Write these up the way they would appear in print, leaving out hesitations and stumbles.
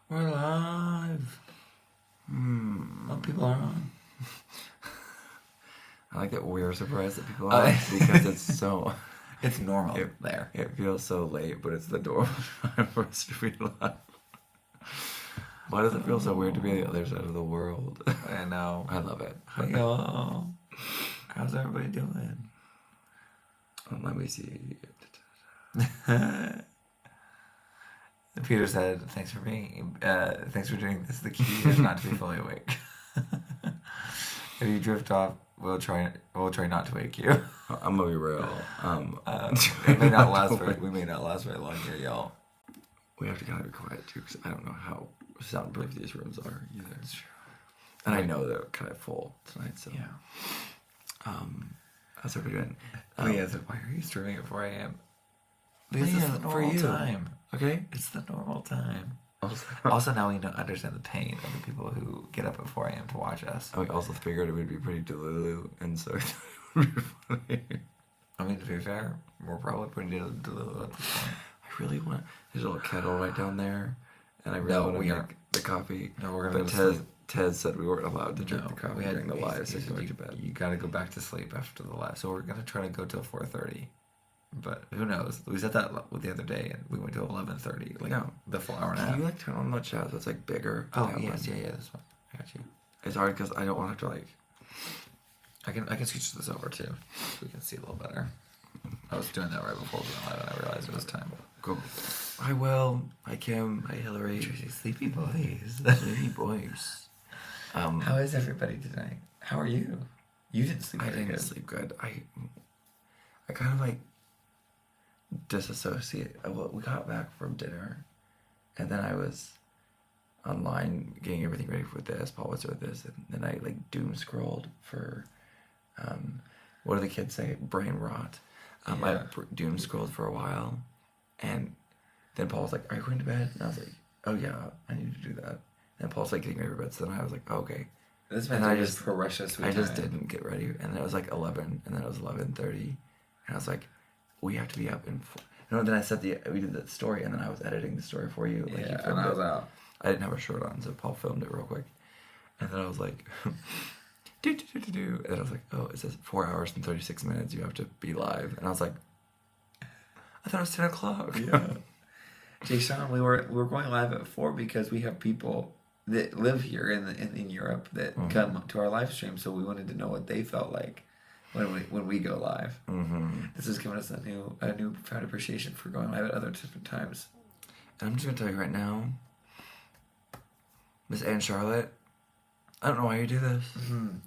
We're live. What people are on? I like that we're surprised that people are because it's so... It's normal there. It feels so late, but it's the normal time for us to be live. Why does it feel so weird to be on the other side of the world? I know. I love it. Hi, y'all. How's everybody doing? Let me see. Peter said, "Thanks for being. Thanks for doing this. The key is not to be fully awake. If you drift off, we'll try not to wake you. I'm gonna be real. It may not last very. We may not last very long here, y'all. We have to kind of be quiet too, because I don't know how soundproof these rooms are either. That's true. And I know they're kind of full tonight, so Yeah. how's everybody doing? Leah said, "Why are you streaming at 4 a.m.?" Because Leah, it's the for normal you. time. Okay. It's the normal time. Also, Also, now we understand the pain of the people who get up at 4 a.m. to watch us. we also figured it would be pretty delulu, and so it would be funny. I mean, to be fair, we're probably pretty delulu at this point. I really want. There's a little kettle right down there, and I really No, want to we make aren't. the coffee. No, we're gonna But go to sleep. Tez said we weren't allowed to drink No, the coffee we had during the live, so he go said to bed. you gotta go back to sleep after the live. So we're gonna try to go till 4:30. But who knows? We said that the other day, and we went to 11:30. Like No. the full hour and a Can half. you like turn on the chat so it's like bigger? Oh That yes, one. yeah, that's fine. I got you. It's hard because I don't want to have to like. I can switch this over too, so we can see a little better. I was doing that right before we went live, and I realized it was time. Go. Hi Will. Hi Kim. Hi Hillary. Tracy, sleepy boys. Hey boys. How is everybody tonight? How are you? You didn't sleep. I very didn't good. sleep good. I kind of like disassociate. Well, we got back from dinner, and then I was online getting everything ready for this. Paul was doing this, and then I like doom scrolled for, what do the kids say? Brain rot. I Yeah. doom scrolled for a while, and then Paul was like, "Are you going to bed?" And I was like, "Oh yeah, I need to do that." And Paul's like getting ready for bed, so then I was like, oh, "Okay." This And meant I I just- just precious. I just didn't get ready, and then it was like 11, and then it was 11:30, and I was like, "We have to be up in." No, then I said we did that story, and then I was editing the story for you. Like, you Yeah, filmed and I was it. out. I didn't have a shirt on, so Paul filmed it real quick, and then I was like, do do do do do, and I was like, "Oh, it says 4 hours and 36 minutes. You have to be live," and I was like, "I thought it was 10 o'clock." Yeah. Jay Sean, we were going live at 4 because we have people that live here in Europe that come to our live stream, so we wanted to know what they felt like when we go live. Mm-hmm. This has given us a new profound appreciation for going live at other different times. And I'm just gonna tell you right now, Miss Anne Charlotte, I don't know why you do this.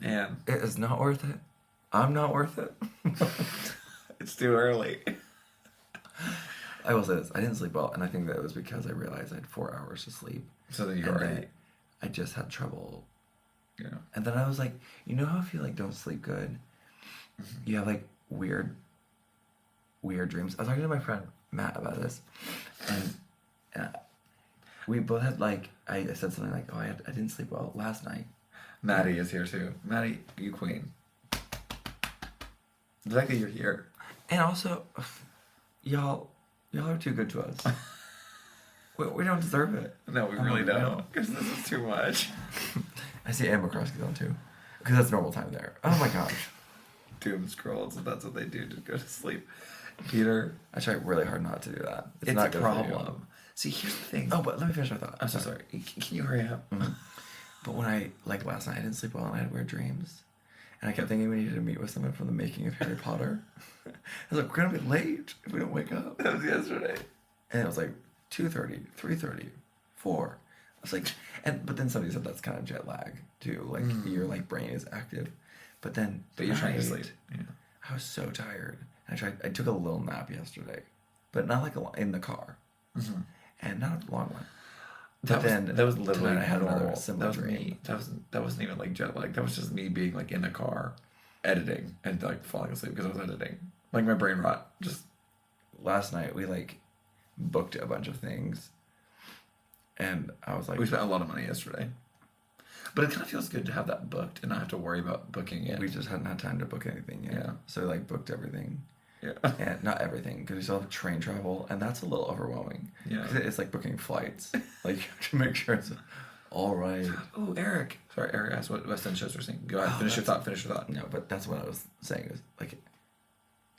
And It is not worth it. I'm not worth it. it's too early. I will say this: I didn't sleep well, and I think that it was because I realized I had 4 hours to sleep. So then you And already, then I just had trouble. you know. And then I was like, you know how if you like don't sleep good, you have like weird dreams. I was talking to my friend Matt about this, and we both had like I said something like, "Oh, I didn't sleep well last night." Maddie is here too. Maddie, you queen. The fact that you're here. And also, y'all are too good to us. we don't deserve it. No, we Oh, really no. don't. Because this is too much. I see Amber Krosky's on too, because that's normal time there. Oh my gosh. Doom scrolls, and that's what they do to go to sleep. Peter, I try really hard not to do that. it's not a good for you. problem. See, here's the thing. Oh, but let me finish my thought. I'm so sorry. Can you hurry up? But when I, like last night, I didn't sleep well and I had weird dreams. And I kept thinking we needed to meet with someone from the making of Harry Potter. I was like, we're going to be late if we don't wake up. That was yesterday. And it was like 2:30, 3:30, 4. I was like, but then somebody said that's kind of jet lag too. Like your like brain is active. But then But you're trying to tonight, sleep. Yeah. I was so tired. I took a little nap yesterday, but not like in the car. And not a long one. But That was literally tonight I had another normal. similar That was dream. me. That wasn't even like jet lag. That was just me being like in a car, editing and like falling asleep because I was editing. Like my brain rot. Just Last night we like booked a bunch of things, and I was like, we spent a lot of money yesterday. But it kind of feels good to have that booked and not have to worry about booking it. we just hadn't had time to book anything yet. Yeah. So we like booked everything, Yeah. And not everything, because we still have train travel, and that's a little overwhelming. Yeah. 'Cause it's like booking flights. Like, you have to make sure it's all right. Oh, Eric. Sorry, Eric asked what West End shows we're seeing. Go ahead. Finish your thought. Finish your thought. No, but that's what I was saying. Is like,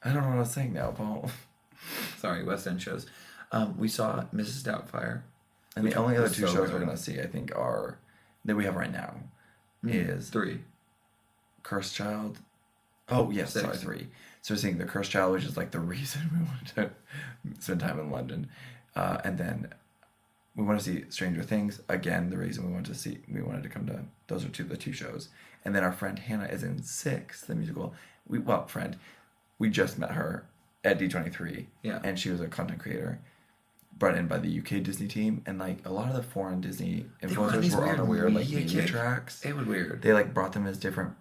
I don't know what I was saying now, Paul. Sorry, West End shows. We saw Mrs. Doubtfire. And the only other two So shows good. we're gonna see, I think, are that we have right now is 3. Cursed Child. Oh yes, 6. sorry, 3. So we're seeing The Cursed Child, which is like the reason we wanted to spend time in London, and then we want to see Stranger Things again. The reason we wanted to come to those are the two shows, and then our friend Hannah is in 6, the musical. We just met her at D23, Yeah. and she was a content creator brought in by the UK Disney team, and like a lot of the foreign Disney They were on influencers these were on the weird like media media kick. tracks. It was weird. They like brought them as different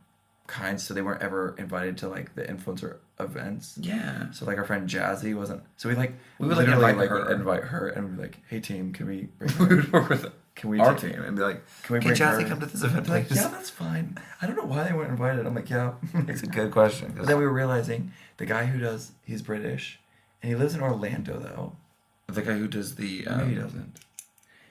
kinds, so they weren't ever invited to like the influencer events. Yeah. So like our friend Jazzy wasn't. So we would like, literally invite her. invite her and we'd be like, "Hey team, can we bring We her? would work with Can we our take- team and be like, Can we can bring Jazzy her?" come to this event, They're like, please? "Yeah, that's fine." I don't know why they weren't invited. I'm like, "Yeah." It's a good question. But then we were realizing the guy he's British, and he lives in Orlando though. The guy who does the Maybe he doesn't.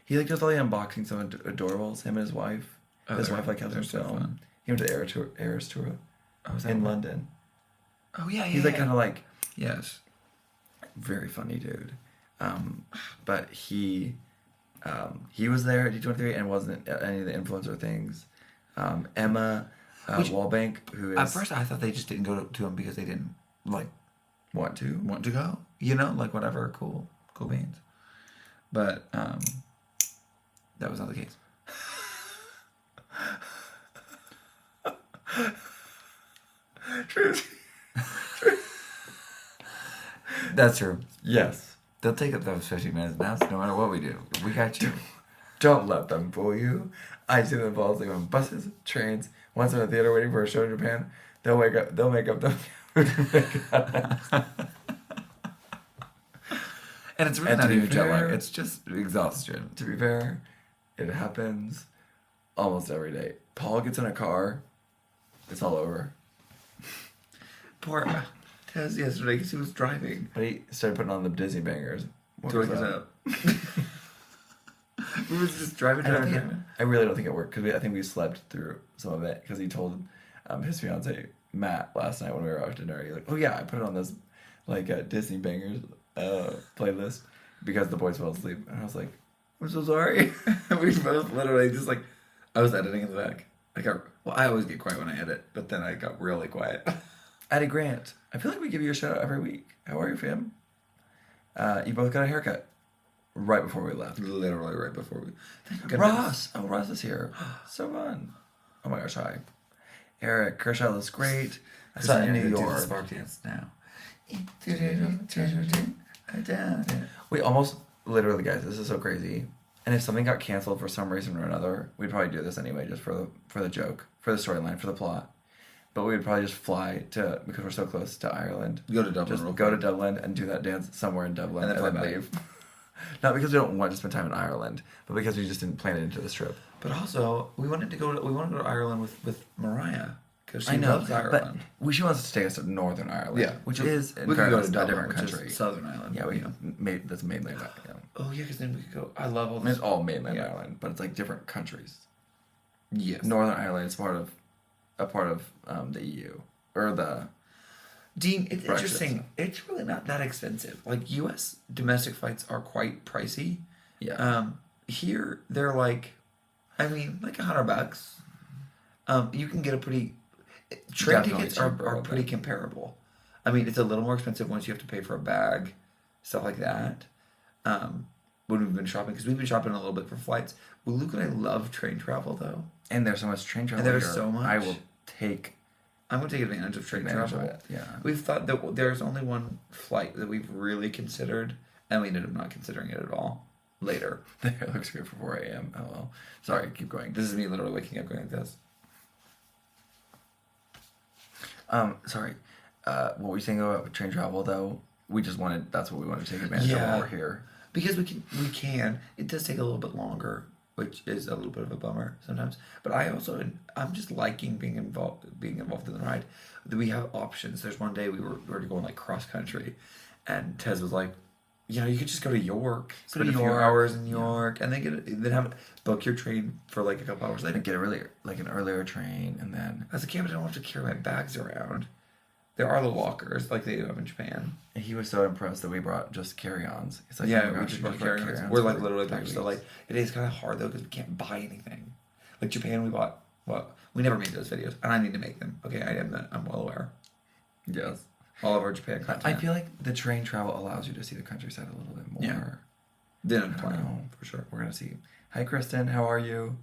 He like does all the unboxings of Adorables. Him and his wife. Oh, His they're- wife like has they're him so film. fun. He went to the Eras tour Oh, is that in what- London. Oh yeah, yeah. He's like yeah. kind of like Yes. very funny dude. But he was there at D23 and wasn't at any of the influencer things. Emma Wallbank, who is At first, I thought they just didn't go to him because they didn't like want to. want to go. You know, like whatever, cool beans. But that was not the case. That's true. Yes. They'll take up those 15 minutes now, so no matter what we do. We got you. Don't let them fool you. I see them fall asleep on buses, trains. Once in a theater waiting for a show in Japan, they'll make up the And it's really And to not be even jet lag. fair- It's just exhaustion. To be fair, it happens almost every day. Paul gets in a car, it's all over. Poor Tez yesterday because he was driving. But he started putting on the Disney bangers. What To was wake us that? up. We were just driving. I really don't think it worked because I think we slept through some of it because he told his fiance Matt last night when we were out to dinner. He's like, "Oh yeah, I put it on this like Disney bangers playlist because the boys fell asleep." And I was like, I'm so sorry. We both literally just like, I was editing in the back. I always get quiet when I edit, but then I got really quiet. "Addie Grant, I feel like we give you a shout out every week. How are you, fam? You both got a haircut right before we left. Literally right before we. Thank goodness. Ross, oh Ross is here. So fun. Oh my gosh, hi. Eric Kershaw looks great. I saw it in New Do the York. spark dance now. We almost, literally, guys, this is so crazy. And if something got canceled for some reason or another, we'd probably do this anyway, just for the joke, for the storyline, for the plot. But we would probably just fly to, because we're so close to Ireland. Go to Dublin. Just real go to quick. Dublin and do that dance somewhere in Dublin And and then then fly back. leave. Not because we don't want to spend time in Ireland, but because we just didn't plan it into this trip. But also, we wanted to go to Ireland with Mariah because she I know, loves but Ireland. she wants to take us to Northern Ireland, Yeah, which we- is in we could go fairness to a Dublin, different which is country. Southern Ireland. Yeah, you know. that's mainland. Yeah. Oh yeah, because then we could go. I love all I mean, this. it's all mainland Yeah. Ireland, but it's like different countries. Yes. Northern Ireland is a part of the EU or the. Dean, it's Brexit. interesting. It's really not that expensive. Like U.S. domestic flights are quite pricey. Yeah. Here they're like, I mean, like $100. You can get a pretty. Train Definitely tickets are cheaper, I pretty bet. comparable. I mean, it's a little more expensive once you have to pay for a bag, stuff like that. When we've been shopping, because we've been shopping a little bit for flights. Well, Luke and I love train travel though. And there's so much train travel. there's here. so much. I will take I'm gonna take advantage of train advantage travel. of it. Yeah. We've thought that there's only one flight that we've really considered, and we ended up not considering it at all. Later, It looks good for 4 a.m. Oh well. Sorry, keep going. this is me literally waking up going like this. Sorry. What were you saying about train travel though? That's what we wanted to take advantage of Yeah. while we're here. Because we can. It does take a little bit longer which is a little bit of a bummer sometimes. But I'm just liking being involved in the ride. We have options. There's one day we were going like cross country, and Tez was like, you could just go to York, spend a few hours in York, and then book your train for like a couple hours later. And get an earlier train, and then As a kid, I don't have to carry my bags around. There are little walkers like they do have in Japan. and he was so impressed that we brought just carry-ons. It's like, Yeah, oh my we gosh, just you bought brought carry-ons. We're like for literally 3 packed. So weeks. like it is kind of hard though because we can't buy anything. Like Japan, we bought. Well, we never made those videos, and I need to make them. Okay, I'm well aware. Yes. All of our Japan content. I feel like the train travel allows you to see the countryside a little bit more. Yeah. Then I'm I don't playing know. for sure. We're gonna see. Hi, Kristen. How are you?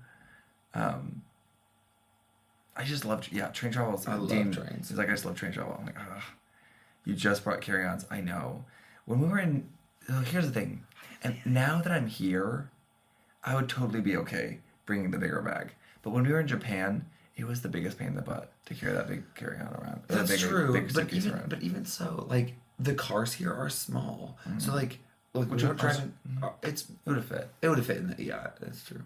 I just love train travel. I love trains. He's like, I just love train travel. I'm like, ugh. You just brought carry-ons. I know. When we were in, here's the thing, and now that I'm here, I would totally be okay bringing the bigger bag. But when we were in Japan, it was the biggest pain in the butt to carry that big carry-on around. That's true. Big But suitcase even, around. but even so, like the cars here are small. Mhm. So like Which when we're are driving, also- it's It would have fit it would have fit in the that's true.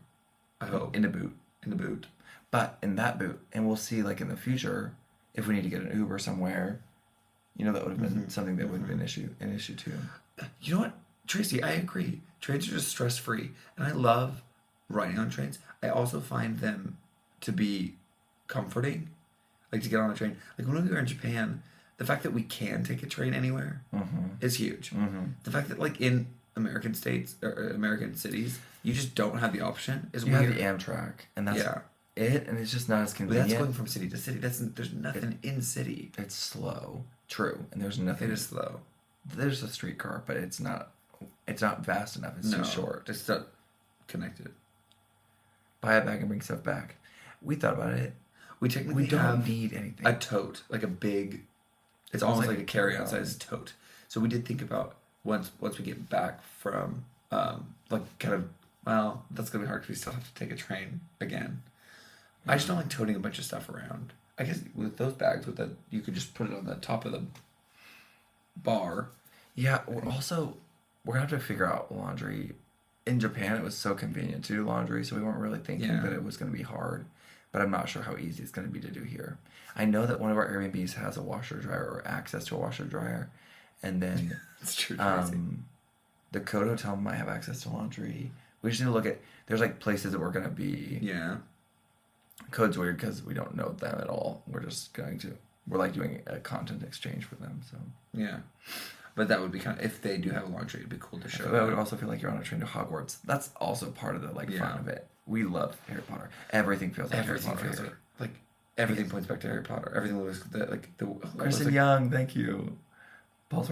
I hope in the boot. in the boot. But in that boot, and we'll see, like in the future, if we need to get an Uber somewhere, that would have been something that would have been an issue too. You know what, Tracy? I agree. Trains are just stress free, and I love riding on trains. I also find them to be comforting, like to get on a train. Like when we were in Japan, the fact that we can take a train anywhere is huge. The fact that like in American states or American cities, you just don't have the option is You weird. have the Amtrak, and that's Yeah. it, and it's just not as But convenient. that's going from city to city. There's nothing in city. It's slow, true, and there's nothing. It is slow. There's a streetcar, but it's not vast enough. It's too short. It's not connected. Buy a bag and bring stuff back. We thought about it. We technically We don't have need anything. a tote, like a big. It's almost like a carry-on sized tote. So we did think about once we get back from that's gonna be hard because we still have to take a train again. I just don't like toting a bunch of stuff around. I guess with those bags, you could just put it on the top of the bar. Yeah, we're gonna have to figure out laundry. In Japan, it was so convenient to do laundry, so we weren't really thinking Yeah. that it was gonna be hard. But I'm not sure how easy it's gonna be to do here. I know that one of our Airbnbs has a washer dryer or access to a washer dryer, and then It's true. Tracy. the Code Hotel might have access to laundry. We just need to look at. There's like places that we're gonna be. Yeah. Code's weird because we don't know them at all. We're just going to. We're like doing a content exchange with them. So Yeah. But that would be kind of, if they do have laundry, it'd be cool to show. I would also feel like you're on a train to Hogwarts. That's also part of the fun of it. We love Harry Potter. Everything feels like Everything Harry Potter feels here. like everything points back to Harry Potter. Everything looks Kristen Young, thank you. Paul's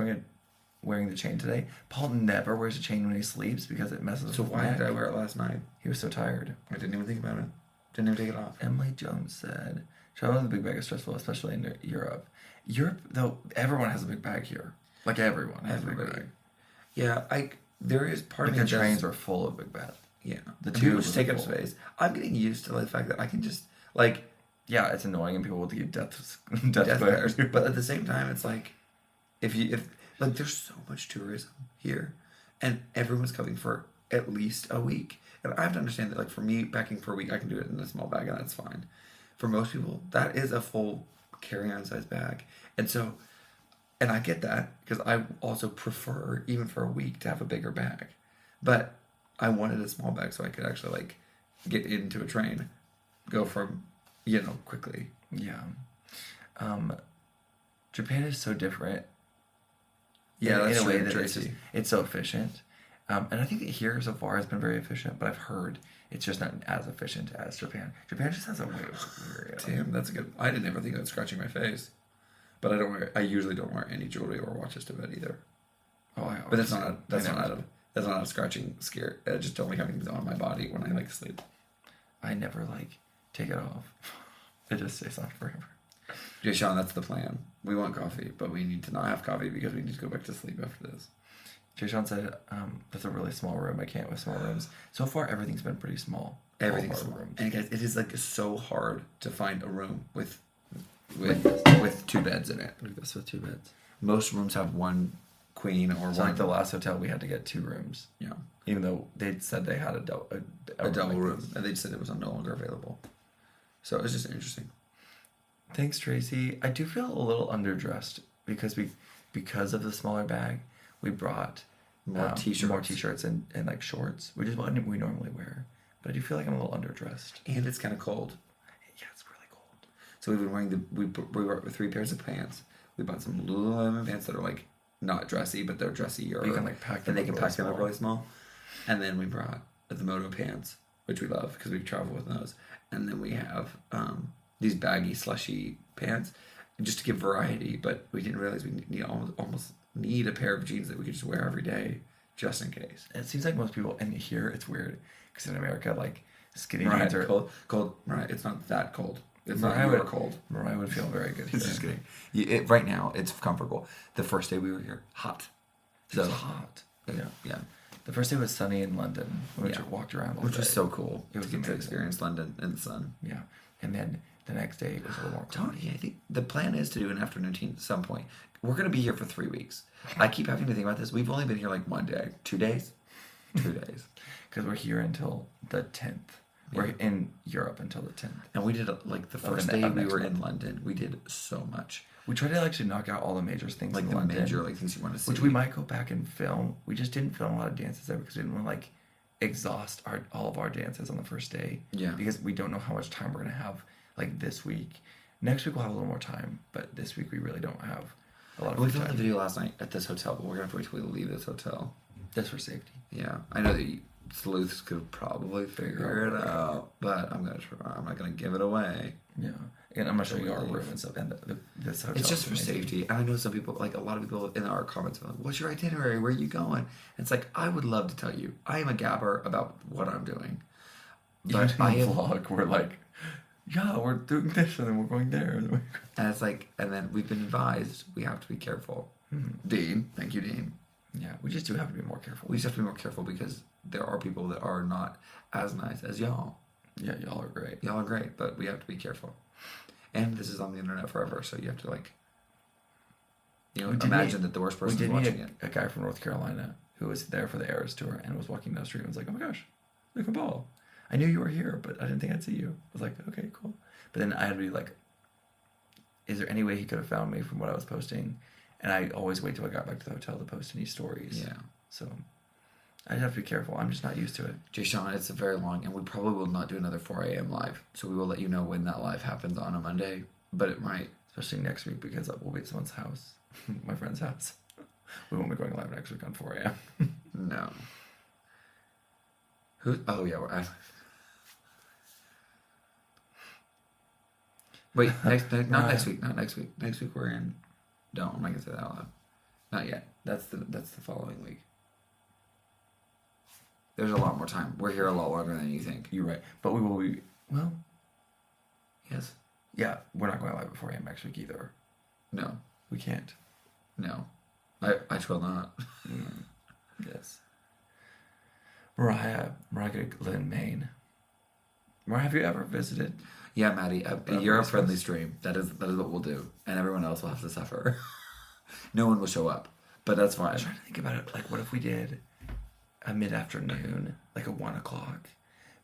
wearing the chain today. Paul never wears a chain when he sleeps because it messes So with why his did I neck. wear it last night? He was so tired. I didn't even think about it. Didn't even take it off. Emily Jones said, traveling with a big bag is stressful, especially in Europe. Europe, though, everyone has a big bag here. Like everyone has a big Everybody. bag. Yeah, there is part Like of me the that trains does- are full of big bags. Yeah, The people tubes just are take up full. space. I'm getting used to the fact that I can just like Yeah, it's annoying and people will give death death glares. glares, but at the same time, it's like if like there's so much tourism here, and everyone's coming for at least a week, and I have to understand that like for me, packing for a week, I can do it in a small bag and that's fine. For most people, that is a full carry-on size bag, and so. And I get that because I also prefer, even for a week, to have a bigger bag. But I wanted a small bag so I could actually like get into a train, go from, quickly. Yeah. Japan is so different. Yeah, that's in a way true, that Tracy. it's so efficient. And I think that here so far has been very efficient, but I've heard it's just not as efficient as Japan. Japan just has a way of Damn, that's a good. I didn't ever think of scratching my face, but I usually don't wear any jewelry or watches to bed either. But that's not a scratching scare. I just don't like having things on my body when I like to sleep. I never take it off. It just stays on forever. Jay Sean, that's the plan. We want coffee, but we need to not have coffee because we need to go back to sleep after this. Jay Sean said, that's a really small room. I can't with small rooms. So far, everything's been pretty small. Everything's All of our small. rooms. And guys, it is so hard to find a room with 2 beds in it. Look at this with 2 beds. Most rooms have one queen or So one. like the last hotel, we had to get 2 rooms, Yeah. even though they said they had a A double like room, this. and they said it was no longer available. So it was just interesting. Thanks, Tracy. I do feel a little underdressed because of the smaller bag. We brought More t-shirts. more t-shirts and like shorts, which is what we normally wear. But I do feel like I'm a little underdressed. And it's kind of cold. Yeah, it's really cold. So we've been wearing we brought 3 pairs of pants. We bought some Lululemon pants that are like not dressy, but they're dressier. You can like pack them and they up can really pack them up small. really small. And then we brought the Moto pants, which we love because we travel with those. And then we have these baggy, slushy pants, just to give variety. But we didn't realize we need almost need a pair of jeans that we could just wear every day, just in case. It seems like most people, and here it's weird because in America, like skinny Mariah, jeans are cold. Mariah, it's not that cold. It's Mariah not your would- cold. Mariah would feel very good here. Just kidding. Right now, it's comfortable. The first day we were here, hot. So hot. Yeah. Yeah. The first day was sunny in London. We Yeah. walked around all Which was day. so cool. It was to get to amazing. experience London in the sun. Yeah, and then the next day it was a little more cold. Tony, I think the plan is to do an afternoon team at some point. We're going to be here for 3 weeks. I keep having to think about this. We've only been here like 1 day. 2 days? 2 days. Because we're here until the 10th. We're Yeah. in Europe until the 10th. And we did like the first the day we next were month. in London. We did so much. We tried to actually knock out all the major things Like in the London, major like things you want to see. which we might go back and film. We just didn't film a lot of dances there because we didn't want to like exhaust all of our dances on the first day. Yeah. Because we don't know how much time we're gonna have like this week. Next week we'll have a little more time, but this week we really don't have a lot of We free filmed the time. video last night at this hotel, but we're going to have to wait till we leave this hotel. Just for safety. Yeah. I know that sleuths could probably figure it out, but I'm going to try. I'm not going to give it away. Yeah, and I'm gonna show you our Leave. room and stuff. And this hotel. It's just is for amazing. safety. And I know some people, like a lot of people in our comments, are like, what's your itinerary? Where are you going? And it's like, I would love to tell you. I am a gabber about what I'm doing. But But I in the am, vlog, we're like, yeah, we're doing this, and then we're going there. And then and it's like, and then we've been advised we have to be careful. Hmm. Dean, thank you, Dean. yeah, we just do have to be more careful. We just have to be more careful because there are people that are not as nice as y'all. Yeah, y'all are great. Y'all are great, but we have to be careful. And this is on the internet forever, so you have to like, We did imagine meet- that the worst We person did watching meet it. a guy from North Carolina who was there for the Eras tour and was walking down the street and was like, oh my gosh, look at Paul. I knew you were here, but I didn't think I'd see you. I was like, okay, cool. But then I had to be like, is there any way he could have found me from what I was posting? And I always wait till I got back to the hotel to post any stories. Yeah. So I'd have to be careful. I'm just not used to it. Jay Sean, it's a very long, and we probably will not do another 4 a.m. live. So we will let you know when that live happens on a Monday, but it might. Especially next week because we'll be at someone's house, my friend's house. We won't be going live next week on 4 a.m. No. Who? Oh yeah. Wait, not next week. Not next week. Next week we're in. Don't. I'm not gonna say that out loud. Not yet. That's the following week. There's a lot more time. We're here a lot longer than you think. You're right. But we will be, well, Yes. yeah, we're not going live at 4 a.m. next week either. No. We can't. No. I shall not. Yes. Mariah could live in Maine. Mariah, have you ever visited? Yeah, Maddie. Of You're a Christmas. friendly stream. That is what we'll do, and everyone else will have to suffer. No one will show up, but that's I fine. was trying to think about it. Like, what if we did a mid-afternoon, like a 1 o'clock?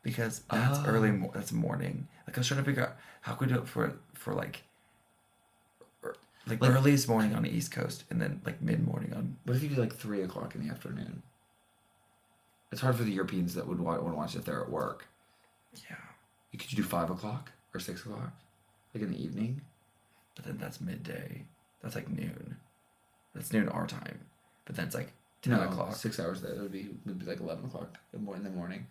Because that's Oh. that's morning. Like, I was trying to figure out how could we do it for like Like- earliest morning on the East Coast and then like mid-morning on. What if you do like 3 o'clock in the afternoon? It's hard for the Europeans that would want to watch it there at work. Yeah. Could you do 5 o'clock or 6 o'clock, like in the evening? But then that's midday. That's like noon. That's noon our time. But then it's like 10 o'clock. 6 hours there. It would be like 11 o'clock in the morning.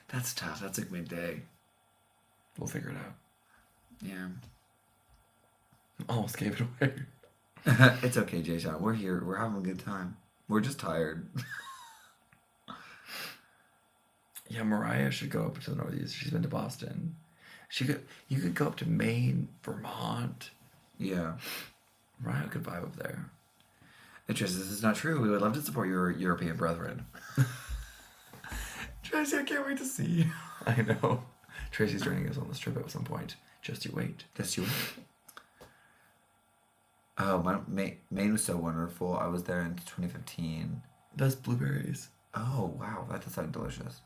That's tough. That's like midday. We'll figure it out. Yeah. Almost gave it away. It's okay, Jay Sean. We're here. We're having a good time. We're just tired. Yeah, Mariah should go up to the Northeast. She's been to Boston. You could go up to Maine, Vermont. Yeah. Mariah could vibe up there. Tracy, this is not true. We would love to support your European brethren. Tracy, I can't wait to see you. I know. Tracy's joining us on this trip at some point. Just you wait. That's you. Oh, Maine was so wonderful. I was there in 2015. Best blueberries. Oh, wow. That does sound delicious.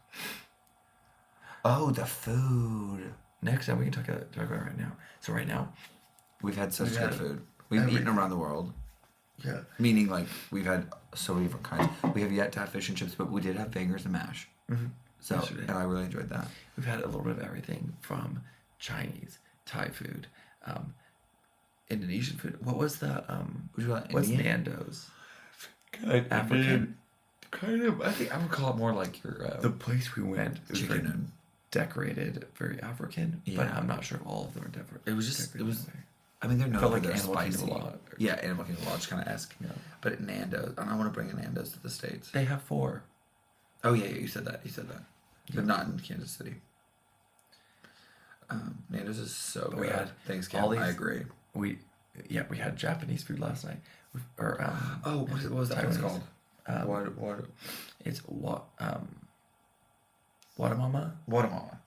Oh, the food. Next time we can talk about it right now. So right now, We've had such We've good had food. We've everything. eaten around the world. yeah, Meaning, like, we've had so many different kinds. We have yet to have fish and chips, but we did have bangers and mash. So, Yesterday. and I really enjoyed that. we've had a little bit of everything from Chinese, Thai food, Indonesian food. What was the Would you like what's Indian? Nando's? African? Kind of. I think I would call it more like your the place we went. It was Chicken very and... decorated, very African. But Yeah. I'm not sure if all of them are different. It was just... decorated It was... that way. I mean, they're known Felt for like their Animal Kingdom spicy. a lot. Yeah, Animal Kingdom Lodge kind of esque. Yeah. But Nando's, and I want to bring a Nando's to the States. They have 4. Oh, yeah, you said that. You said that. But not in Kansas City. Nando's is so But good. we had Thanks, all Cam. I these- agree. We had Japanese food last night. Or Oh, what was that place Taiwanese. called? What? It's what Watamama? Watamama.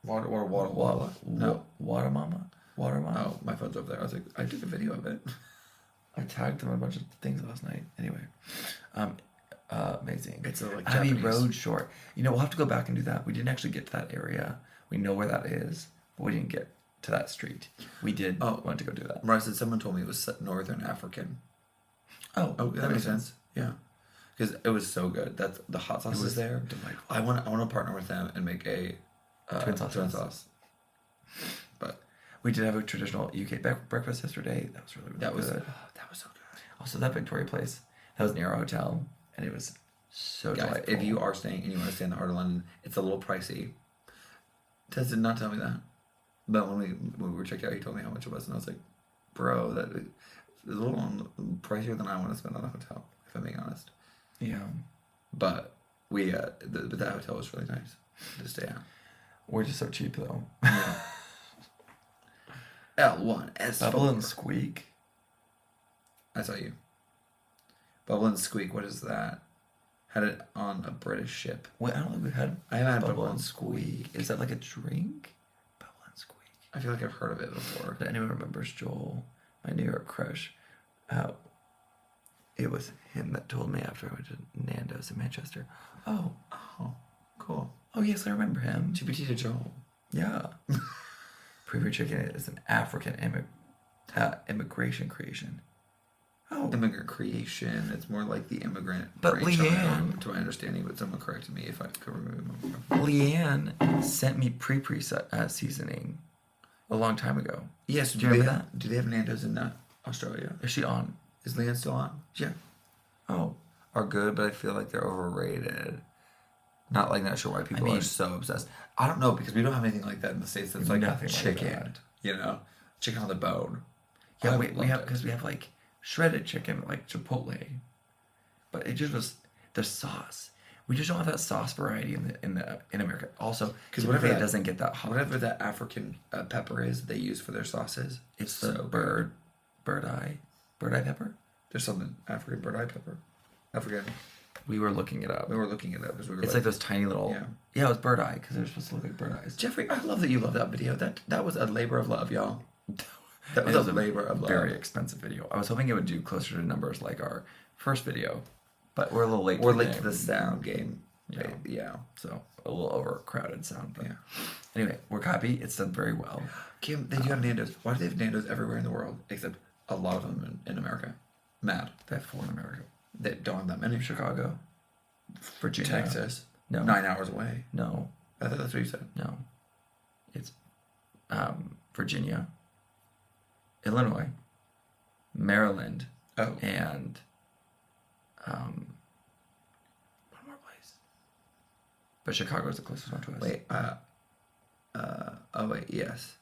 Watamama. No. Watamama? Watamama? Oh, my phone's over there. I was like, I took a video of it. I tagged them in a bunch of things last night. Anyway, amazing. It's a, like, Abbey Japanese- Road Short. You know, we'll have to go back and do that. We didn't actually get to that area. We know where that is, but we didn't get to that street. We did want to go do that. Right, so someone told me it was Northern African. Oh, That makes sense. Yeah. Because it was so good. That's the hot sauce is there. delightful. I want to partner with them and make a Twin sauce. But We did have a traditional UK breakfast yesterday. That was really, really that was good. that was so good. Also, that Victoria place, that was near our hotel, and it was so Guys, delightful. if you are staying and you want to stay in the heart of London, it's a little pricey. Tess did not tell me that. But when we were checked out, he told me how much it was, and I was like, bro, that is a little pricier than I want to spend on a hotel, if I'm being honest. Yeah. But we, but that hotel was really nice to stay at. We're just so cheap, though. L1S. Bubble and Squeak. I saw you. Bubble and Squeak, what is that? Had it on a British ship. Wait, I don't think we've had I haven't had Bubble and Squeak. Is that like a drink? Bubble and Squeak. I feel like I've heard of it before. If anyone remembers Joel, my New York crush, it was him that told me after I went to Nando's in Manchester. Oh, Cool. oh yes, I remember him. GPT to Joel. Yeah. Preview Chicken is an African immigration creation. Oh, Immigrant creation. It's more like the immigrant. But brainchild, Leanne- to my understanding, but someone corrected me if I could remember. Leanne sent me pre seasoning a long time ago. Yes, Do you remember that? Do they have Nando's in Australia? Is she on? Is Leanne still on? Yeah. Oh, Are good, but I feel like they're overrated. Not sure why people mean- are so obsessed. I don't know because we don't have anything like that in the States. That's like Nothing like chicken, that. you know, chicken on the bone. yeah. I we loved have it. because we have like shredded chicken, like Chipotle, but it just was the sauce. We just don't have that sauce variety in America. Also, because whatever it that- doesn't get that hot. Whatever that African pepper is they use for their sauces, It's the so bird eye pepper. There's something African bird eye pepper. African. We were looking it up. We were looking it up as we were. It's like those tiny little. Yeah. it was bird eye because they're supposed to look like bird eyes. Jeffrey, I love that you love that video. That was a labor of love, y'all. That was It a labor of love. Very expensive video. I was hoping it would do closer to numbers like our first video, but we're a little late. We're to the late to game. the sound game. Yeah. Yeah. So a little overcrowded sound. But Yeah. anyway, we're happy. It's done very well. Kim, they do have Nando's. Why do they have Nando's everywhere in the world except a lot of them in America? Mad. They have 4 in America. They don't have that many. Chicago, Virginia, Texas. No. 9 hours away. No, I thought that's what you said. no. It's Virginia, Illinois, Maryland, Oh. and one more place. But Chicago is the closest one to us. Wait. Oh wait. Yes.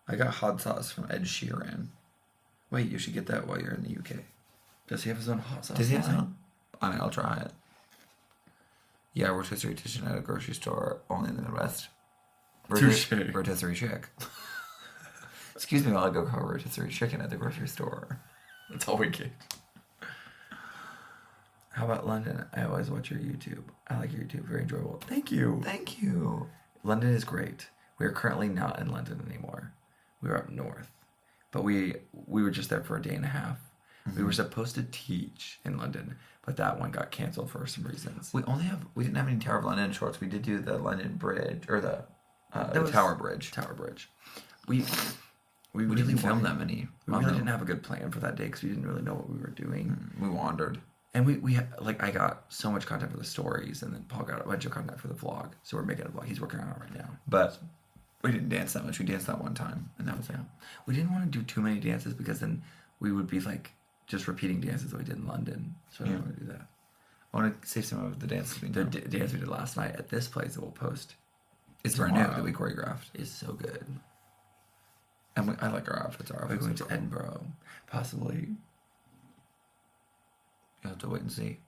I got hot sauce from Ed Sheeran. Wait, you should get that while you're in the UK. Does he have his own hot sauce? Does he have line? some? I mean, I'll try it. Yeah, rotisserie chicken at a grocery store only in the Midwest. Touche. Rotisserie chick. Excuse me while I go cover rotisserie chicken at the grocery store. That's all we get. How about London? I always watch your YouTube. I like your YouTube. Very enjoyable. Thank you. Thank you. London is great. We are currently not in London anymore. We are up north. But we were just there for a day and a half. We were supposed to teach in London, but that one got canceled for some reasons. We didn't have any Tower of London shorts. We did do the London Bridge or the was- Tower Bridge. Tower Bridge. We We really didn't film wanted- that many. We really didn't have a good plan for that day because we didn't really know what we were doing. We wandered. And we had, like, I got so much content for the stories, and then Paul got a bunch of content for the vlog. So we're making a vlog. He's working on it right now. But we didn't dance that much. We danced that one time, and that was it. We didn't want to do too many dances because then we would be like just repeating dances that we did in London. So I don't want to do that. I want to save some of the dances we The did. dance we did last night at this place that we'll post It's brand new tomorrow that we choreographed. is so good. And I like our outfits. Our We're outfits going are to cool. Edinburgh, possibly. You'll have to wait and see.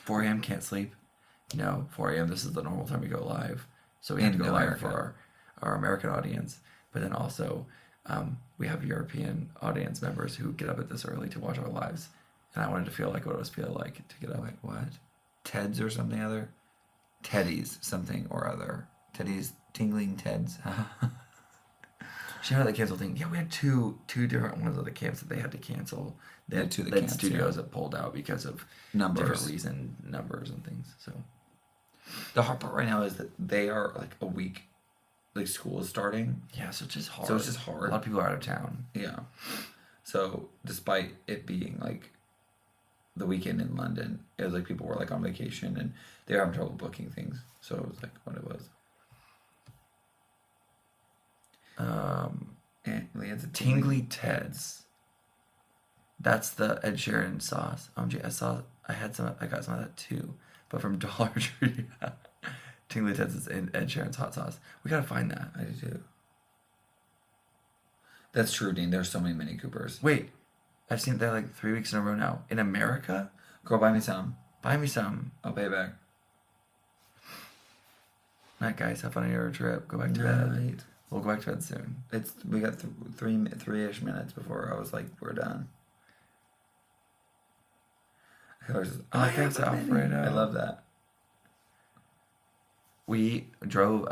4 a.m. can't sleep. No, 4 a.m. This is the normal time we go live. So we And have to go in live America. for our American audience. But then also, we have European audience members who get up at this early to watch our lives. And I wanted to feel like what it was feel like to get up. Wait, what? Teds or something other? Teddies, something or other. Teddies, tingling Teds. You know they canceled thing. Yeah, we had two different ones of the camps that they had to cancel. They Yeah, had two of the then camps, studios yeah. that pulled out because of Numbers. different reason, numbers and things. So The hard part right now is that they are like a week, like school is starting. yeah, so it's just hard. So it's just hard. A lot of people are out of town. Yeah. So despite it being like the weekend in London, it was like people were like on vacation and they were having trouble booking things. So it was like what it was. And Leanne's a Tingly Teds. That's the Ed Sheeran sauce. I got some of that too, but from Dollar Tree. Tingly Teds is in Ed Sheeran's hot sauce. We gotta find that. I do too. That's true, Dean. There's so many Mini Coopers. Wait, I've seen that like 3 weeks in a row now. In America, Girl, buy me some. buy me some. I'll pay back. Night, guys. Have fun on your trip. Go back to bed. Right. We'll go back to bed soon. We got three-ish minutes before I was like, we're done. Hilary says, Oh, thanks, have a Mini." Alfredo. I love that. We drove,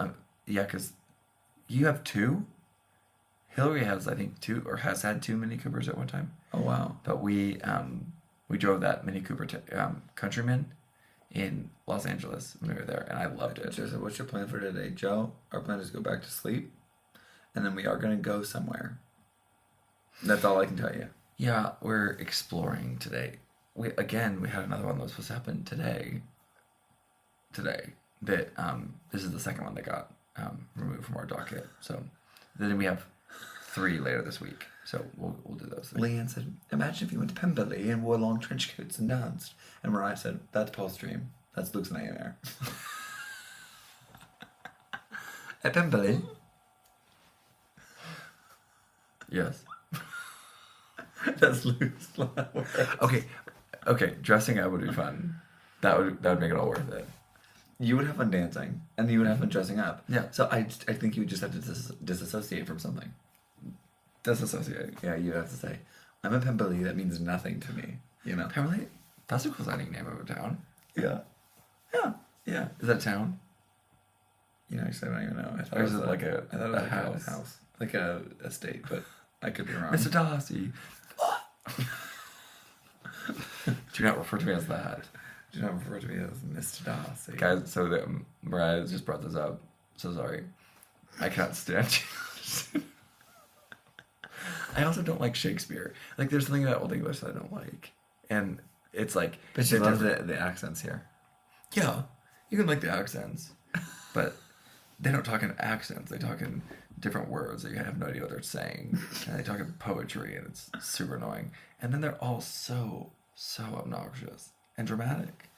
yeah, because you have 2. Hillary has, I think, 2, or has had 2 Mini Coopers at one time. Oh, wow. But we drove that Mini Cooper Countryman in Los Angeles when we were there, and I loved it. Joe said, what's your plan for today? Joe, our plan is to go back to sleep, and then we are going to go somewhere. That's all I can tell you. Yeah, we're exploring today. We had another one that was supposed to happen today. That this is the second one that got removed from our docket. So then we have 3 later this week. So we'll do those. Leanne said, imagine if you went to Pemberley and wore long trench coats and danced. And Mariah said, that's Paul's dream. That's Luke's nightmare. At Pemberley? Yes. That's Luke's Okay. Dressing up would be fun. That would make it all worth it. You would have fun dancing, and you would have fun dressing up. Yeah. So I think you would just have to disassociate from something. Disassociate. Yeah, you'd have to say, I'm a Pemberley, that means nothing to me. You know? Apparently, that's a cool sounding name of a town. Yeah. Yeah. Yeah. Is that a town? You know, actually, I don't even know. I thought Or it is was it like I thought it was a like house? a house. Like a estate, but I could be wrong. Mr. Darcy. Do not refer to me as that. Do not refer to me as Mr. Darcy. Guys, so that Mariah just brought this up. So sorry. I cannot stand you. I also don't like Shakespeare. Like, there's something about Old English that I don't like. And it's like... But she they're loves different. the accents here. Yeah, you can like the accents. But they don't talk in accents. They talk in different words that you have no idea what they're saying. And they talk in poetry, and it's super annoying. And then they're all so obnoxious and dramatic.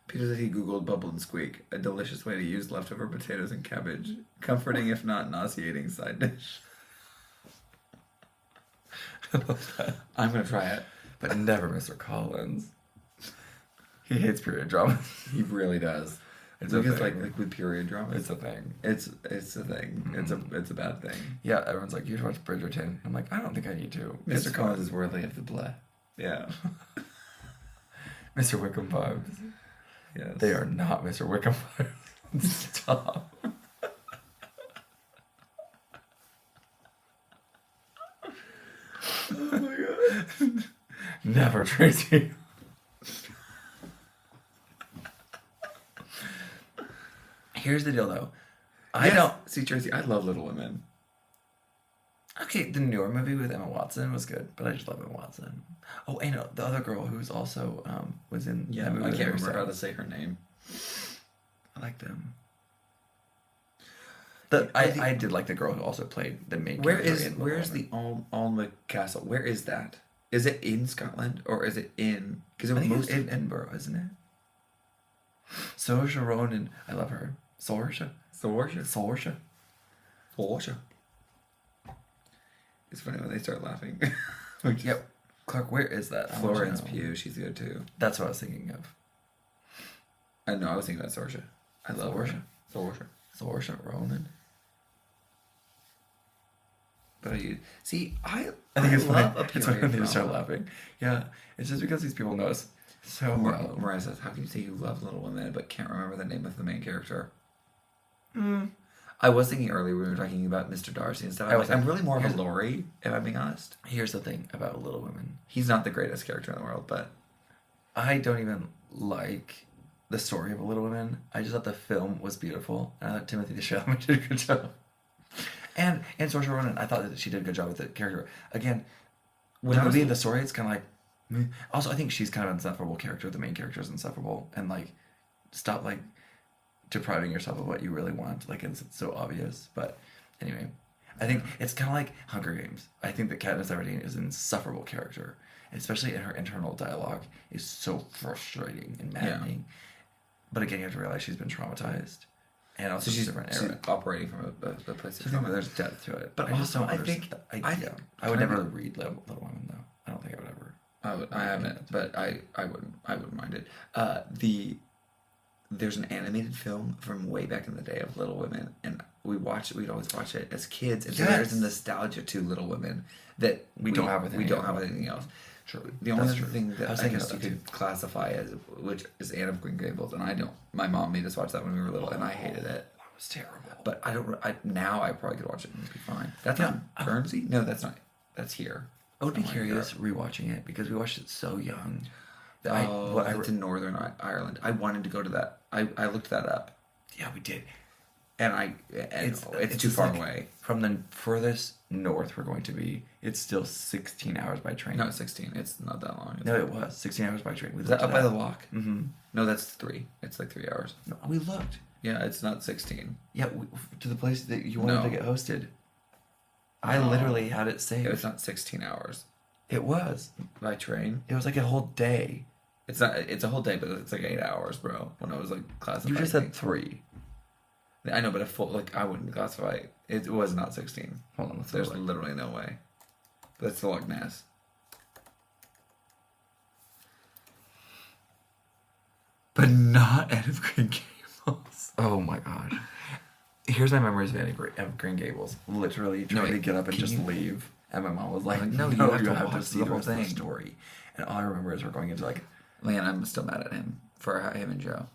Peter said he Googled bubble and squeak, a delicious way to use leftover potatoes and cabbage. Comforting, if not nauseating, side dish. I'm going to try it. But never Mr. Collins. He hates period dramas. He really does. It's Because a like thing. with period dramas. It's a thing. It's a thing. It's a bad thing. Yeah, everyone's like, you should watch Bridgerton. I'm like, I don't think I need to. Mr. It's Collins fun. is worthy of the blood. Yeah. Mr. Wickham vibes. Yes. They are not Mr. Wickham vibes. Stop. Oh my god. Never, Tracy. Here's the deal, though. I Yes. don't. See, Tracy, I love Little Women. Okay, the newer movie with Emma Watson was good, but I just love Emma Watson. Oh, and the other girl who's also was in Yeah, that movie I with can't Harry remember how to Styles. say her name. I like them. I I think- did like the girl who also played the main Where character is in Little where's Women. the Alma Castle? Where is that? Is it in Scotland or is it in? Because it I was think it's most in Edinburgh, isn't it? Saoirse Ronan, I love her. Saoirse? Saoirse? Saoirse. It's funny when they start laughing. Yep. Clark, where is that? I want to Florence know. Pugh, she's good too. That's what I was thinking of. I know, I was thinking about Saoirse. I love Saoirse? her. Saoirse. Saoirse Ronan. But I I think it's love funny. a It's funny when they period just start drama. laughing. Yeah, it's just because these people know us so well. Mariah says, "How can you say you love Little Women but can't remember the name of the main character?" I was thinking earlier we were talking about Mr. Darcy and stuff. I was I'm like, really more of a here's- Laurie, if I'm being honest. Here's the thing about Little Women. He's not the greatest character in the world, but I don't even like the story of Little Women. I just thought the film was beautiful, and I thought Timothy Chalamet did a good job. And Saoirse Ronan, I thought that she did a good job with the character. Again, When the I was- movie and the story, it's kind of like. Meh. Also, I think she's kind of an insufferable character. The main character is insufferable, and like, stop like depriving yourself of what you really want. Like it's so obvious. But anyway, I think it's kind of like Hunger Games. I think that Katniss Everdeen is an insufferable character, especially in her internal dialogue is so frustrating and maddening. But again, you have to realize she's been traumatized, and also so she's, different she's era. operating from a place So of I think trauma. that there's depth to it. But I just also, don't I understand. think- I would can I never be- read Little Women though. I don't think I would ever. I haven't, but I wouldn't mind it. There's an animated film from way back in the day of Little Women, and we'd always watch it as kids, and so Yes. there's a nostalgia to Little Women that We don't have with we any don't other have one. with anything else. True. The only That's other true. thing I that was I thinking guess you of that could classify as, which is Anne of Green Gables, and I don't. My mom made us watch that when we were little, and I hated it. That was terrible. But I don't. Now I probably could watch it and it'd be fine. That's Yeah. on Guernsey? No, that's not. That's here. I would be Somewhere in curious rewatching it because we watched it so young. That It's in Northern Ireland. I wanted to go to that. I looked that up, yeah, we did. and it's too just far like, away. From the furthest north we're going to be, it's still 16 hours by train. No, it's 16. It's not that long. No, it was 16 hours by train. We Is that looked up it by the lock? Mm-hmm. No, that's 3. It's like 3 hours. No, we looked. Yeah, it's not 16. Yeah, to the place that you wanted No. to get hosted. I No. literally had it saved. It's not 16 hours It was. by train. It was like a whole day. It's not. It's a whole day, but it's like 8 hours, bro. When I was like classifying. You just said things. 3. I know, but a full I wouldn't classify it. It was not 16. Hold on, let's There's look. literally no way. That's the Loch Ness. But not Anne of Green Gables. Oh my god. Here's my memories of of Green Gables. Literally trying to wait, get up and can just you- leave. And my mom was like, Like, no, no, you you have to watch see the the whole rest of the thing." story. And all I remember is we're going into like, Man, I'm still mad at him for him and Joe,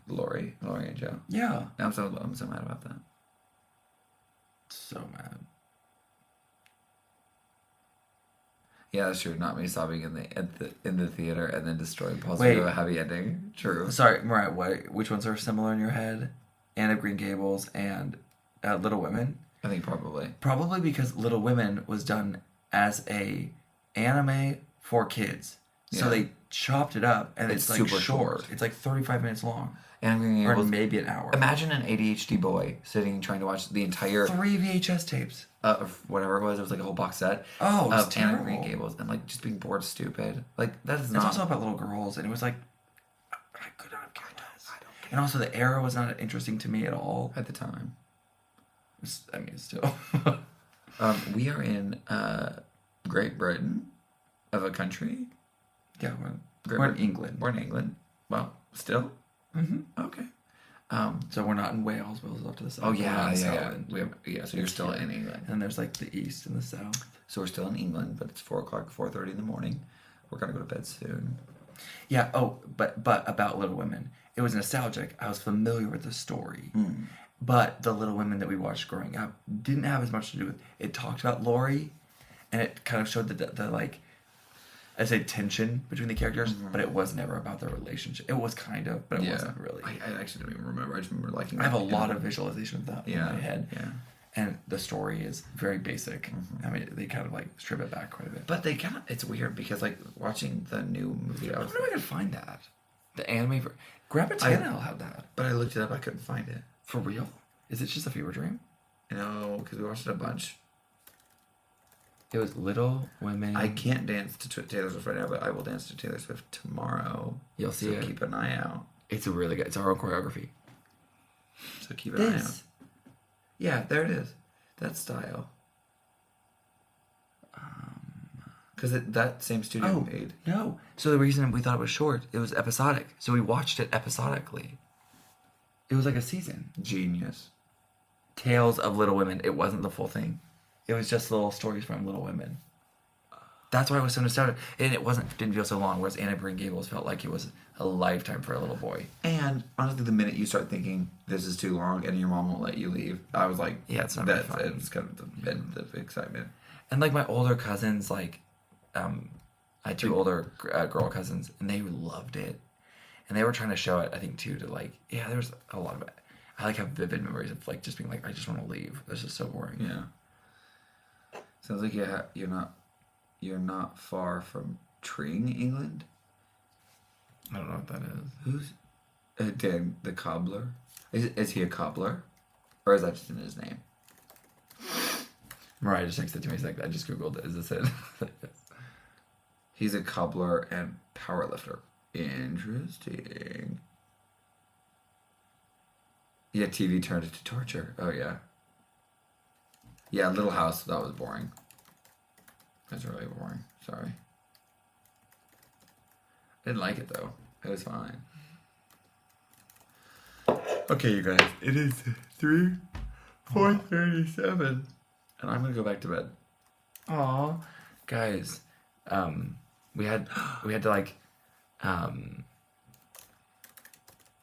Lori and Joe. yeah. I'm so mad about that. So mad. Yeah, that's true. Not me sobbing in the theater and then destroying Paul's Wait. view of a happy ending. True. Sorry, Mariah, which ones are similar in your head? Anne of Green Gables and Little Women? I think probably. Probably because Little Women was done as a anime for kids. So Yeah. they chopped it up and It's it's like super short. short. It's like 35 minutes long. And Green Or Gables. maybe an hour. Imagine an ADHD boy sitting trying to watch the entire 3 VHS tapes. of whatever it was. It was like a whole box set. Oh, it was of Anne of Green terrible. Gables and like just being bored stupid. Like that is It's not. also about little girls, and it was like, I could not have cared less. And also, the era was not interesting to me at all. at the time. I mean, still. We are in Great Britain, of a country. Yeah, Great we're in Britain. England. We're in England. Well, still. Mm-hmm. Okay. So we're not in Wales. Wales is up to the south. Oh We're not yeah, in yeah, yeah. Scotland. We have, so you're still in England. And there's like the east and the south. So we're still in England, but it's 4:30 in the morning. We're gonna go to bed soon. Yeah. Oh, but about Little Women, it was nostalgic. I was familiar with the story, but the Little Women that we watched growing up didn't have as much to do with. It talked about Laurie, and it kind of showed the like I say tension between the characters, but it was never about their relationship. It was kind of, but it wasn't really. I actually don't even remember. I just remember liking. I have a lot of visualization of that in Yeah, my head. yeah. And the story is very basic. I mean, they kind of like strip it back quite a bit. But they kind of, it's weird because like watching the new movie, I I was wonder if I could find that. The anime. Grandpa Tannehill had that. but I looked it up, I couldn't find it. For real? Is it just a fever dream? You know, because we watched it a bunch. It was Little Women. I can't dance to Taylor Swift right now, but I will dance to Taylor Swift tomorrow. You'll see so it. keep an eye out. It's a really good. It's our own choreography. So keep an eye out. Yeah, there it is. That style. Because that same studio made. No. So the reason we thought it was short, it was episodic. So we watched it episodically. It was like a season. Genius. Tales of Little Women. It wasn't the full thing. It was just little stories from Little Women. That's why it was so nostalgic. And it didn't feel so long, whereas Anne of Green Gables felt like it was a lifetime for a little boy. And honestly, the minute you start thinking this is too long and your mom won't let you leave, I was like, Yeah, it's not that's really fun. it's kind of the end of excitement. And like my older cousins, like, I had two older girl cousins, and they loved it. And they were trying to show it, I think, too, to like, yeah, there's a lot of it. I like have vivid memories of like just being like, I just want to leave. This is so boring. Yeah. Sounds like you're not far from Tring, England. I don't know what that is. Who's Dan the cobbler? Is he a cobbler, or is that just in his name? Mariah just texted to me. She's like, I just googled it. Is this it? He's a cobbler and powerlifter. Interesting. Yeah, TV turned it to torture. Oh yeah. Yeah, Little House. That was boring. That's really boring. Sorry. I didn't like it though. It was fine. Okay, you guys. It is 4:37, and I'm gonna go back to bed. Aw, guys, we had to like,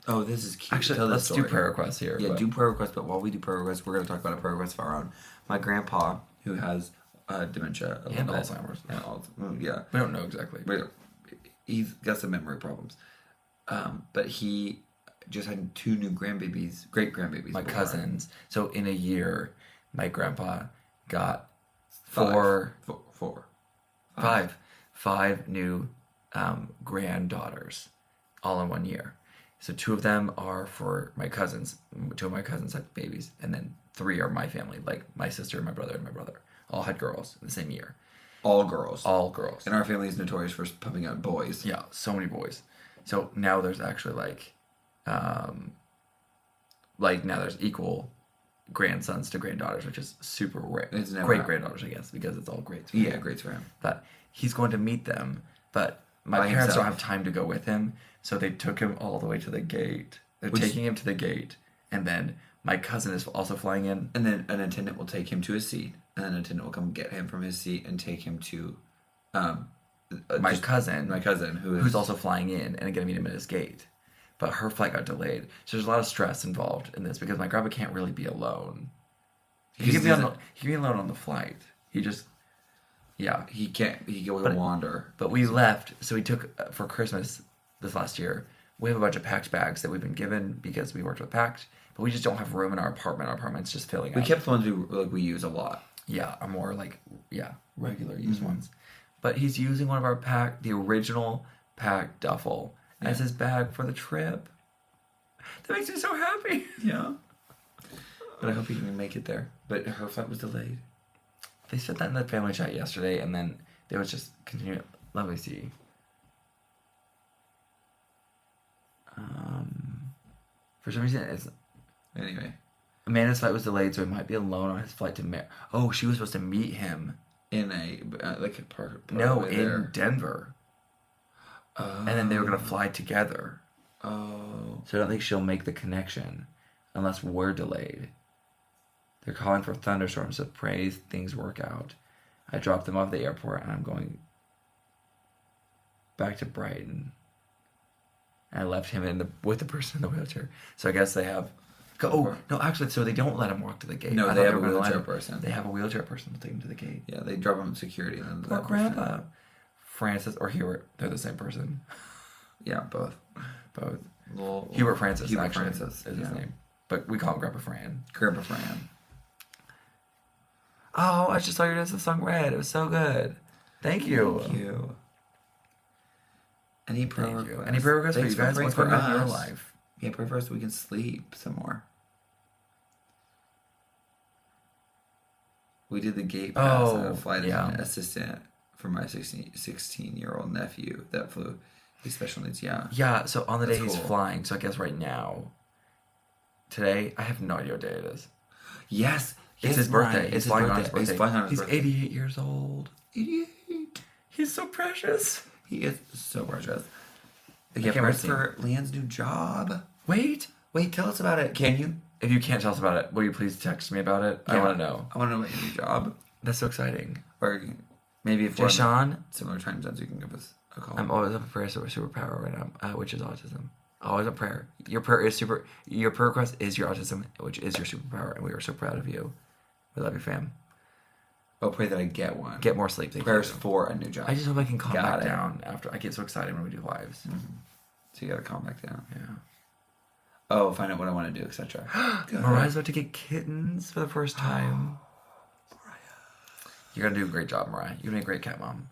Oh, this is cute. actually, Tell the let's do story. prayer requests here. Yeah, but- do prayer requests, but while we do prayer requests, we're going to talk about a prayer request of our own. My grandpa, who has dementia. And Alzheimer's. And Alzheimer's. Yeah. We don't know exactly. He's got some memory problems. But he just had 2 new grandbabies, great grandbabies. My born. cousins. So in a year, my grandpa got Five new granddaughters, all in 1 year. So 2 of them are for my cousins. 2 of my cousins had babies, and then 3 are my family, like my sister, and my brother, all had girls in the same year. All girls. All girls. And our family is notorious for pumping out boys. Yeah, so many boys. So now there's actually like now there's equal grandsons to granddaughters, which is super rare. It's never great happened. granddaughters, I guess, because it's all great. Yeah, great for him. But he's going to meet them, but my By parents don't himself. have time to go with him, so they took him all the way to the gate. They're Which- taking him to the gate, and then my cousin is also flying in. And then an attendant will take him to his seat, and then an attendant will come get him from his seat and take him to My cousin, who's also flying in and gonna meet him at his gate, but her flight got delayed. So there's a lot of stress involved in this because my grandpa can't really be alone. He can be alone on the flight. He just, yeah. he can't will But- wander. But we left, so we took for Christmas this last year. We have a bunch of packed bags that we've been given because we worked with Pact, but we just don't have room in our apartment. Our apartment's just filling We up. kept the ones we use a lot. Yeah, are more regular use ones. But he's using one of our the original Pact duffel as his bag for the trip. That makes me so happy. Yeah. But I hope he can make it there. But her flight was delayed. They said that in the family chat yesterday, and then they was just continue. Let me see. For some reason, it's Anyway, Amanda's flight was delayed, so he might be alone on his flight to. Oh, she was supposed to meet him. in a like a park. No, in Denver, Oh. and then they were gonna fly together. Oh. So I don't think she'll make the connection unless we're delayed. They're calling for thunderstorms, so pray things work out. I dropped them off at the airport, and I'm going back to Brighton. And I left him with the person in the wheelchair. So I guess they have. Oh no! Actually, so they don't let him walk to the gate. No, I they thought have a were gonna let wheelchair him- person. They have a wheelchair person to take him to the gate. Yeah, they drop him at security and then Poor that person- grandpa. Francis or Hubert. They're the same person. Yeah, both. Both. Well, Hubert Francis, Hubert actually, Francis is his name. But we call him Grandpa Fran. Grandpa Fran. Oh, I just saw you dance the song Red. It was so good. Thank you. Thank you. Any prayer Thank you. requests? Any prayer requests for Thanks you guys? praying What's for going on in your us. life? Yeah, pray for us so we can sleep some more. We did the gate pass Oh, on a flight yeah. assistant for my 16-year-old nephew that flew. He's special needs, yeah. Yeah, so on the day That's he's cool. flying, so I guess right now, today, I have no idea what day it is. Yes. It's his birthday. It's flying on his birthday. He's flying on his He's birthday. 88 years old. 88. He's so precious. He is so gorgeous. I Yeah, can't wait prayers to see for Leanne's new job. Wait. Wait, tell us about it. Can you? If you can't tell us about it, will you please text me about it? I Yeah. want to know. I want to know about your new job. That's so exciting. Or maybe if we're on Jashawn, similar time zones, you can give us a call. I'm always up for prayer for superpower right now, which is autism. Always a prayer. Your prayer is super. Your prayer request is your autism, which is your superpower, and we are so proud of you. We love you, fam. Oh, pray that I get one. Get more sleep. Thank prayers you. for a new job. I just hope I can calm Got back it. down after. I get so excited when we do lives. So you gotta calm back down. Yeah. Oh, find out what I want to do, etc. Mariah's about to get kittens for the first time. You're gonna do a great job, Mariah. You're gonna be a great cat mom.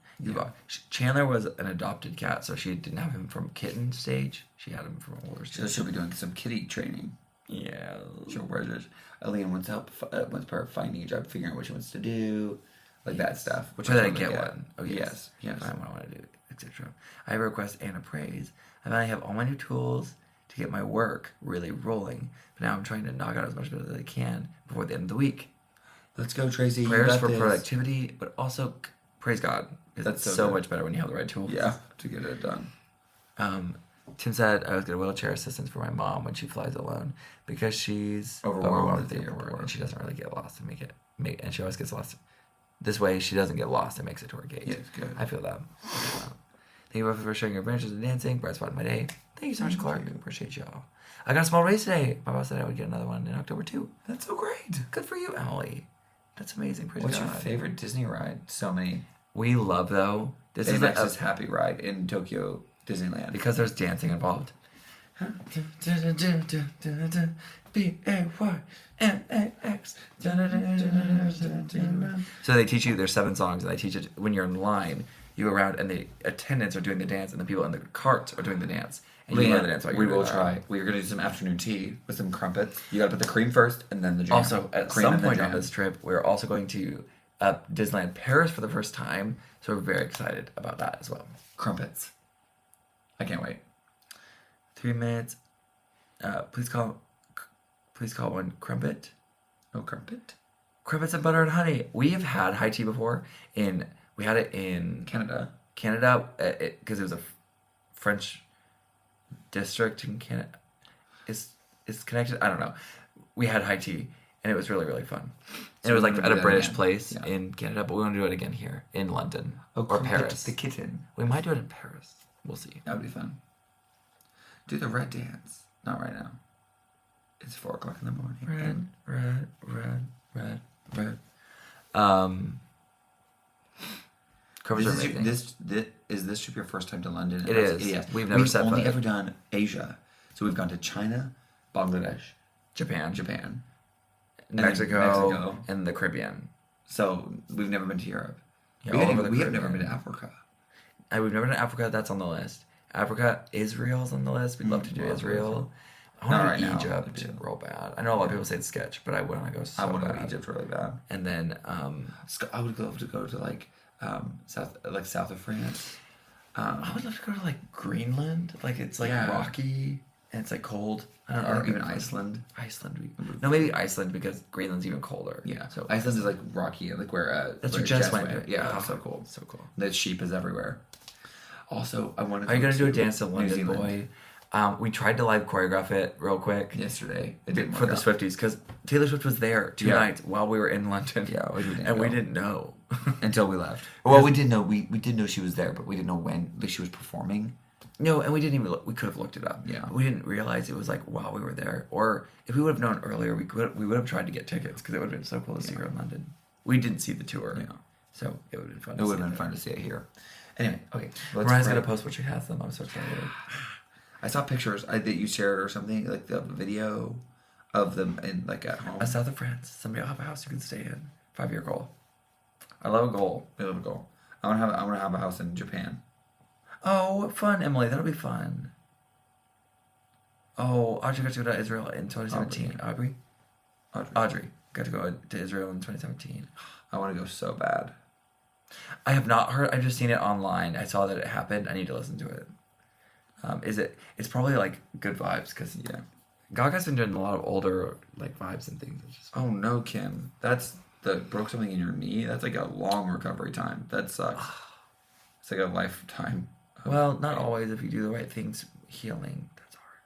Chandler was an adopted cat, so she didn't have him from kitten stage. She had him from older So stage. she'll be doing some kitty training. Yeah. She'll Aaliyah wants help. Wants her finding a job, figuring out what she wants to do, like that stuff. Which Try that I I totally get one. Oh yes, yes. Find what I want to do, etc. I have a request and a praise. I finally have all my new tools to get my work really rolling. But now I'm trying to knock out as much of it as I can before the end of the week. Let's go, Tracy. You Prayers got for this. productivity, but also praise God. Because That's it's so so good. much better when you have the right tools. Yeah, to get it done. Tim said I was get a wheelchair assistance for my mom when she flies alone because she's Overwhelmed at the airport and she doesn't really get lost and she always gets lost. This way she doesn't get lost and makes it to her gate. Yeah, it's good. I feel that. Thank you both for sharing your adventures and dancing. Bright spot in my day. Thank you so much, Clark. Appreciate y'all. I got a small raise today. My boss said I would get another one in October too. That's so great. Good for you, Emily. That's amazing. Praise What's God. your favorite Disney ride? So many. We love though. This is Baymax's Happy Ride in Tokyo Disneyland. because there's dancing involved. B-A-Y-M-A-X. So they teach you, there's 7 songs, and they teach it when you're in line. You go around, and the attendants are doing the dance, and the people in the carts are doing the dance. And you learn the dance while we you're will doing that. try. We're gonna do some afternoon tea with some crumpets. You gotta put the cream first, and then the jam. Also, at Cream some and then point on jam. this trip, we're also going to Disneyland Paris for the first time. So we're very excited about that as well. Crumpets. I can't wait. 3 minutes. Please call one crumpet. Oh, crumpet. Crumpets and butter and honey. We have had high tea before. We had it in Canada. because it was a French district in Canada. Is connected? I don't know. We had high tea and it was really, really fun. And it was we like wanna at do a that British again. place Yeah. in Canada, but we want to do it again here in London Oh, or Crumpet Paris. the kitten. We might do it in Paris. We'll see. That would be fun. Do the red dance. Not right now. It's 4:00 in the morning. Red. Covers are amazing. Is this trip your first time to London? It is. Yes. We've never set only foot. ever done Asia. So we've gone to China, Bangladesh, Japan, Japan. Mexico, and the Caribbean. So we've never been to Europe. Yeah, we all have over the never Caribbean. been to Africa. We've never been to Africa. That's on the list. Africa, Israel's on the list. We'd love to do well, Israel. I Not want right to now, do Egypt but too. real bad. I know a lot of people say it's sketch, but I want to go so I want to bad. go to Egypt really bad. And then, I would love to go to like south of France. I would love to go to like Greenland. Like it's like Yeah. rocky and it's like cold. I don't know. Or even Iceland. Iceland. No, maybe Iceland because Greenland's even colder. Yeah. So Iceland is like rocky, like where that's where what Jess Jess went. Yeah, Oh, so cool. So cool. The sheep is everywhere. Also, I want to. Are you gonna do a dance to New London, Zealand boy? We tried to live choreograph it real quick yesterday? It didn't for the work out. Swifties because Taylor Swift was there 2 Yeah. nights while we were in London. Yeah, we didn't and we go. didn't know. until we left. Well, we did know did know she was there, but we didn't know when she was performing. No, and we didn't even look. We could have looked it up. Yeah. We didn't realize it was like while we were there. Or if we would have known earlier, we would have tried to get tickets because it would have been so cool to see her in London. We didn't see the tour. Yeah. So it would have been fun. It would have been fun to see it here. Anyway, okay. Let's Mariah's pray. gonna post what she has them. I'm so excited. I saw pictures that you shared or something, like the video of them in like at home. A south of France. Somebody will have a house you can stay in. 5-year goal. I love a goal. I love a goal. I want to have a house in Japan. Oh, fun, Emily. That'll be fun. Oh, Audrey got to go to Israel in 2017. Audrey got to go to Israel in 2017. I want to go so bad. I have not heard. I've just seen it online. I saw that it happened. I need to listen to it. It's probably like good vibes because Yeah. Gaga's been doing a lot of older like vibes and things. It's just Oh no, Kim. That's broke something in your knee. That's like a long recovery time. That sucks. It's like a lifetime. well, not always. If you do the right things, healing. That's hard.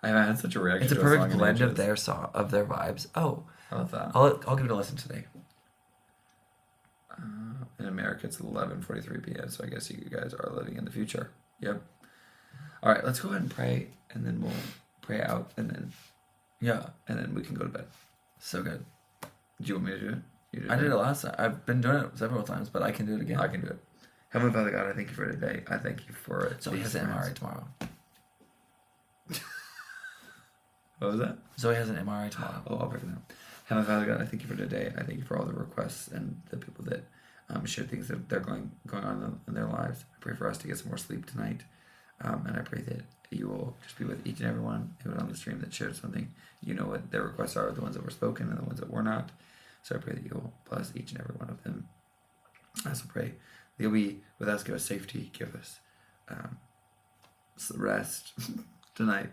I haven't had such a reaction. It's a to song perfect in blend of ages. their song of their vibes. Oh, I love that. I'll give it a listen today. In America, it's 11:43 p.m. So I guess you guys are living in the future. Yep. All right, let's go ahead and pray, and then we'll pray out, and then we can go to bed. So good. Do you want me to do it? You I did it last time. I've been doing it several times, but I can do it again. I can do it. Heavenly Father God, I thank you for today. I thank you for Zoe has an MRI tomorrow. What was that? Zoe has an MRI tomorrow. Oh, I'll pray for them. Heavenly Father God, I thank you for today. I thank you for all the requests and the people that share things that they're going on in their lives. I pray for us to get some more sleep tonight. And I pray that you will just be with each and every one who was on the stream that shared something. You know what their requests are, the ones that were spoken and the ones that were not. So I pray that you'll bless each and every one of them. I also pray that you'll be with us, give us safety, give us rest tonight,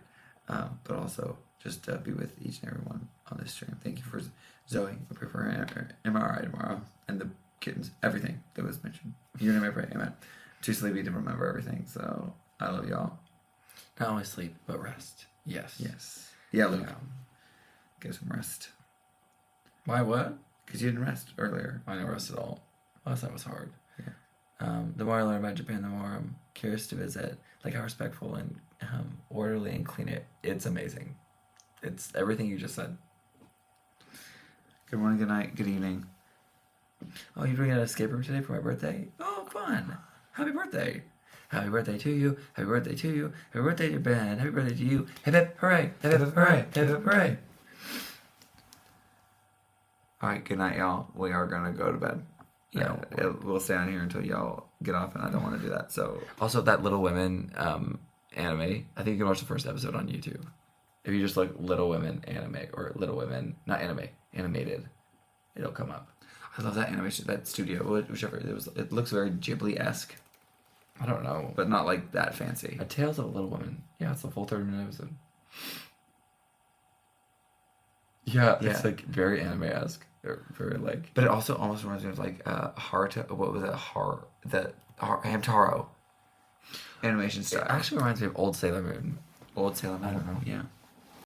but also just be with each and every one on this stream. Thank you for Zoe. I pray for her MRI tomorrow and the kittens, everything that was mentioned. Your name I pray, amen. Too sleepy to remember everything, so I love y'all. Not only sleep, but rest. Yes. Yes. Yeah, Luke. Get some rest. Why what? Because you didn't rest earlier. I didn't rest at all. Last night was hard. Yeah. The more I learn about Japan, the more I'm curious to visit. Like how respectful and orderly and clean it's amazing. It's everything you just said. Good morning, good night, good evening. Oh, you're doing an escape room today for my birthday? Oh, fun. Happy birthday. Happy birthday to you. Happy birthday to you. Happy birthday to Ben. Happy birthday to you. Hip hip hooray. Hip hip hooray. Hip hip hooray. All right, good night, y'all. We are going to go to bed. Yeah. We'll stay on here until y'all get off, and I don't want to do that, so... Also, that Little Women anime, I think you can watch the first episode on YouTube. If you just look Little Women anime, or Little Women, not anime, animated, it'll come up. I love that animation, that studio, whichever it was. It looks very Ghibli-esque, I don't know. but not like that fancy. A Tales of a Little Woman. Yeah, it's the full 30-minute episode. Yeah, it's like very anime-esque. Very like... But it also almost reminds me of like Haruto, what was it? Hamtaro animation It style. actually reminds me of Old Sailor Moon. Old Sailor Moon. I don't know. Yeah.